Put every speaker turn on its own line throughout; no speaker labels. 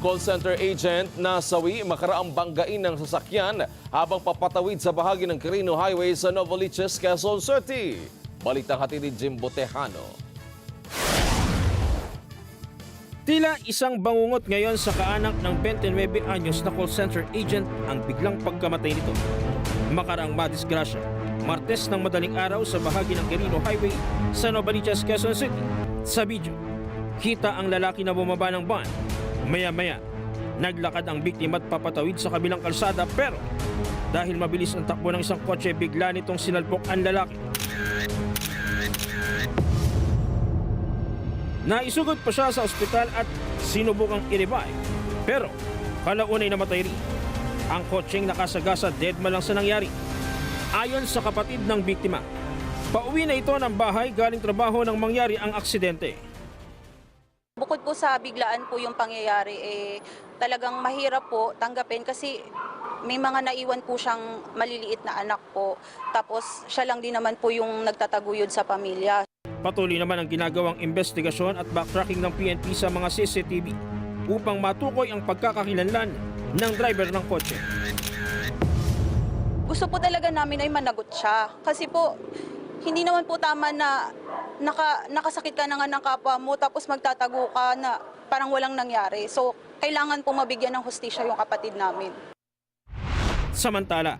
Call center agent na sawi makaraang banggain ng sasakyan habang papatawid sa bahagi ng Quirino Highway sa Novaliches, Quezon City. Balitang hatid ni Jim Botejano.
Tila isang bangungot ngayon sa kaanak ng 29 anyos na call center agent ang biglang pagkamatay nito. Makaraang madisgrasya, Martes ng madaling araw sa bahagi ng Quirino Highway sa Novaliches, Quezon City. Sa video, kita ang lalaki na bumaba ng van. Maya-maya, naglakad ang biktima at papatawid sa kabilang kalsada pero dahil mabilis ang takbo ng isang kotse, bigla nitong sinalpok ang lalaki. Naisugod pa siya sa ospital at sinubukang i-revive pero kalaunay namatay rin. Ang kotseng nakasagasa deadma lang sa nangyari. Ayon sa kapatid ng biktima, pauwi na ito ng bahay galing trabaho nang mangyari ang aksidente.
Bukod po sa biglaan po yung pangyayari, talagang mahirap po tanggapin kasi may mga naiwan po siyang maliliit na anak po. Tapos siya lang din naman po yung nagtataguyod sa pamilya.
Patuloy naman ang ginagawang investigasyon at backtracking ng PNP sa mga CCTV upang matukoy ang pagkakakilanlan ng driver ng kotse.
Gusto po talaga namin ay managot siya. Kasi po, hindi naman po tama na nakasakit ka na nga ng kapwa mo tapos magtatago ka na parang walang nangyari. So, kailangan po mabigyan ng hustisya yung kapatid namin.
Samantala,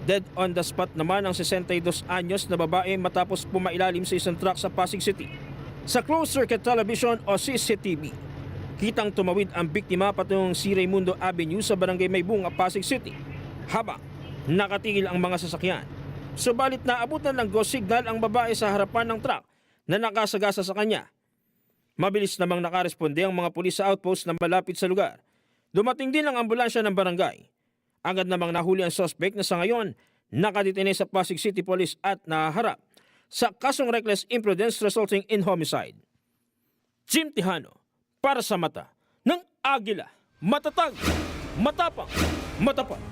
dead on the spot naman ang 62 anyos na babae matapos pumailalim sa isang truck sa Pasig City. Sa closed circuit television o CCTV, kitang tumawid ang biktima patungong si Raimundo Avenue sa Barangay Maybunga, Pasig City habang nakatigil ang mga sasakyan. Subalit naabutan ng go signal ang babae sa harapan ng truck na nakasagasa sa kanya. Mabilis namang nakaresponde ang mga pulis sa outpost na malapit sa lugar. Dumating din ang ambulansya ng barangay. Agad namang nahuli ang suspect na sa ngayon nakadetene sa Pasig City Police at naharap sa kasong reckless imprudence resulting in homicide. Jim Tejano para sa mata ng Agila. Matatag, matapang, matapat.